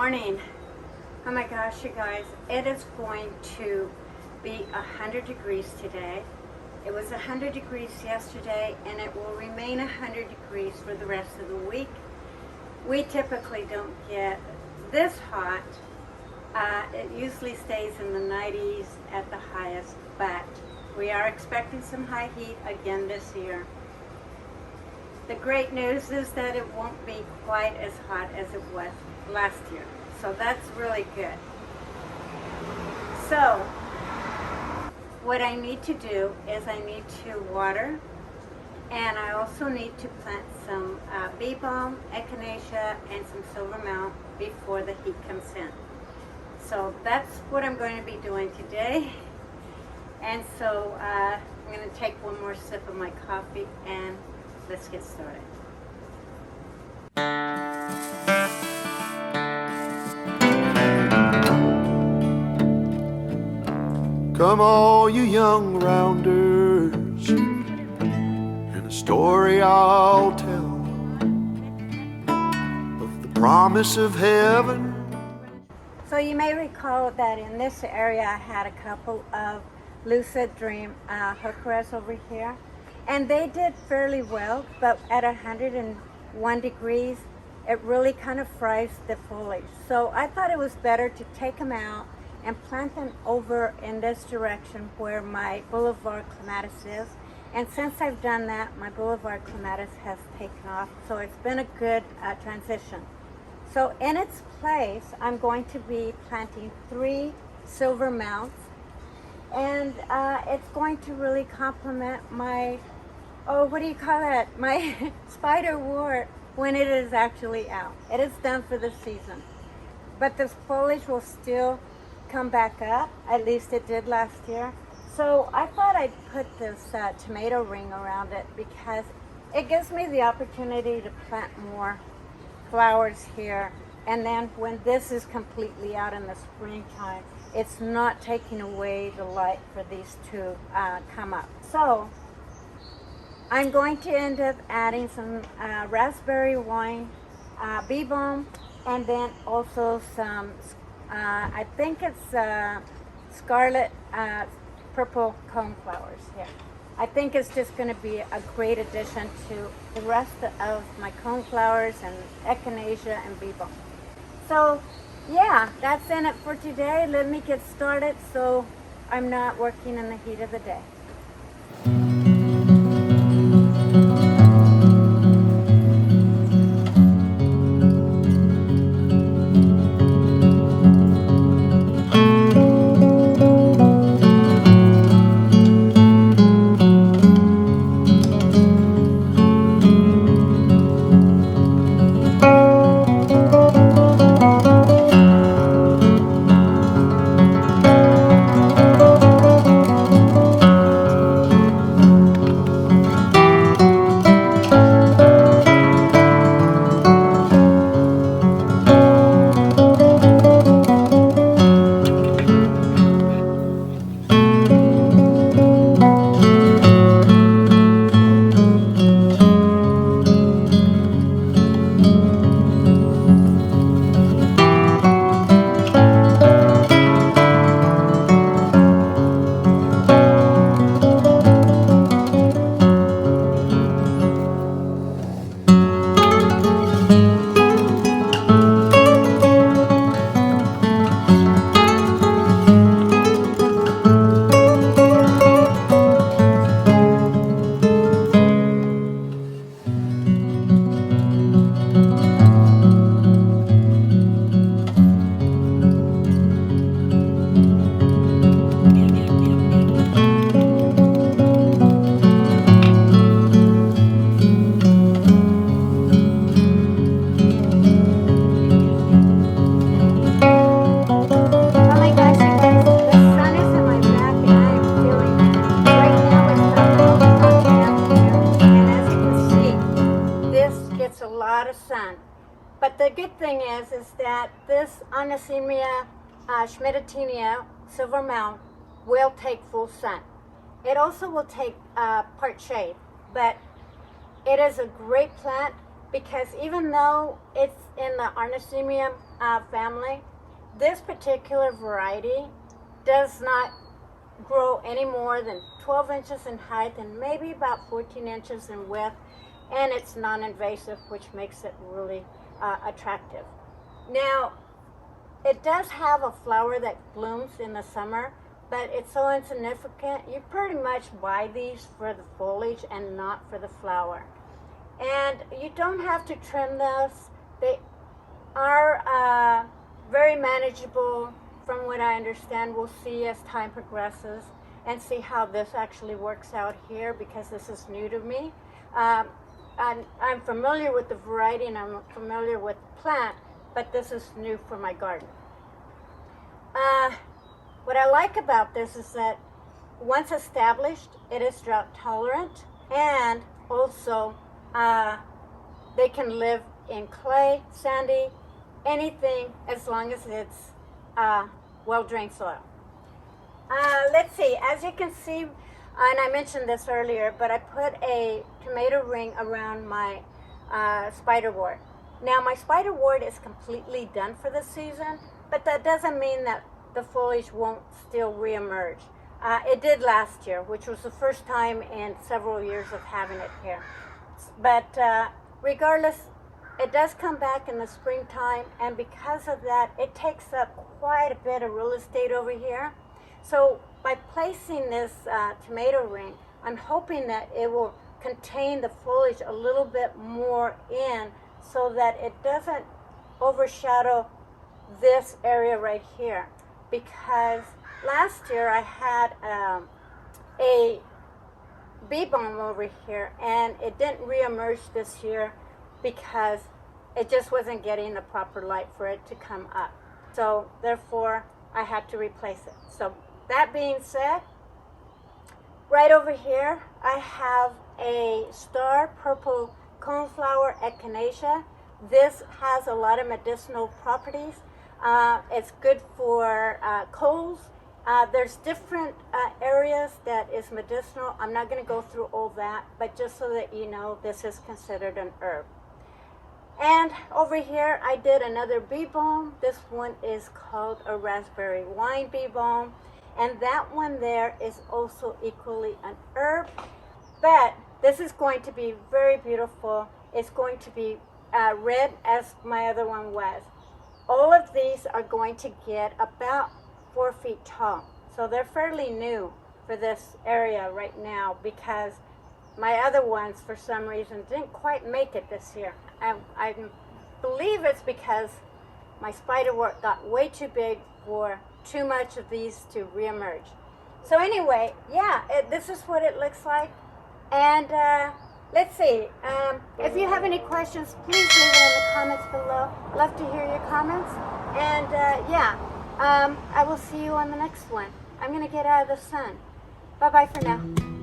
morning. Oh my gosh, you guys, it is going to be 100 degrees today. It was 100 degrees yesterday, and it will remain 100 degrees for the rest of the week. We typically don't get this hot. It usually stays in the 90s at the highest, but we are expecting some high heat again this year. The great news is that it won't be quite as hot as it was last year. So that's really good. So what I need to do is I need to water, and I also need to plant some bee balm, echinacea, and some silver mount before the heat comes in. So that's what I'm going to be doing today. And so I'm going to take one more sip of my coffee and let's get started. Come all you young rounders, and a story I'll tell of the promise of heaven. So you may recall that in this area I had a couple of lucid dream heucheras over here, and they did fairly well, but at 101 degrees it really kind of fries the foliage. So I thought it was better to take them out and plant them over in this direction where my boulevard clematis is. And since I've done that, my boulevard clematis has taken off, so it's been a good transition. So in its place, I'm going to be planting 3 silver mounts, and it's going to really complement my, my spider wart when it is actually out. It is done for the season. But this foliage will still come back up, at least it did last year. So I thought I'd put this tomato ring around it because it gives me the opportunity to plant more flowers here, and then when this is completely out in the springtime, it's not taking away the light for these to come up. So I'm going to end up adding some raspberry wine, bee balm, and then also some I think it's scarlet purple coneflowers here. I think it's just going to be a great addition to the rest of my coneflowers and echinacea and bee balm. So yeah, that's in it for today. Let me get started so I'm not working in the heat of the day. But the good thing is that this Artemisia schmidtiana silver mount will take full sun. It also will take part shade, but it is a great plant because even though it's in the Artemisia family, this particular variety does not grow any more than 12 inches in height and maybe about 14 inches in width, and it's non-invasive, which makes it really attractive. Now, it does have a flower that blooms in the summer, but it's so insignificant, you pretty much buy these for the foliage and not for the flower. And you don't have to trim those. They are very manageable from what I understand. We'll see as time progresses and see how this actually works out here, because this is new to me. I'm familiar with the variety and I'm familiar with the plant, but this is new for my garden. What I like about this is that once established, it is drought tolerant, and also they can live in clay, sandy, anything, as long as it's well-drained soil. Let's see, as you can see, and I mentioned this earlier, but I put a tomato ring around my spiderwort. Now, my spiderwort is completely done for the season, but that doesn't mean that the foliage won't still reemerge. It did last year, which was the first time in several years of having it here. But regardless, it does come back in the springtime, and because of that, it takes up quite a bit of real estate over here. So by placing this tomato ring, I'm hoping that it will contain the foliage a little bit more in, so that it doesn't overshadow this area right here. Because last year I had a bee balm over here, and it didn't reemerge this year because it just wasn't getting the proper light for it to come up. So therefore I had to replace it. So that being said, right over here I have a star purple coneflower echinacea. This has a lot of medicinal properties. It's good for colds. There's different areas that is medicinal. I'm not going to go through all that, but just so that you know, this is considered an herb. And over here I did another bee balm. This one is called a raspberry wine bee balm, and that one there is also equally an herb. But this is going to be very beautiful. It's going to be red as my other one was. All of these are going to get about 4 feet tall. So they're fairly new for this area right now, because my other ones for some reason didn't quite make it this year. I believe it's because my spiderwort got way too big for too much of these to reemerge. So anyway, yeah, this is what it looks like. And let's see, if you have any questions, please leave it in the comments below. Love to hear your comments. And I will see you on the next one. I'm going to get out of the sun. Bye-bye for now.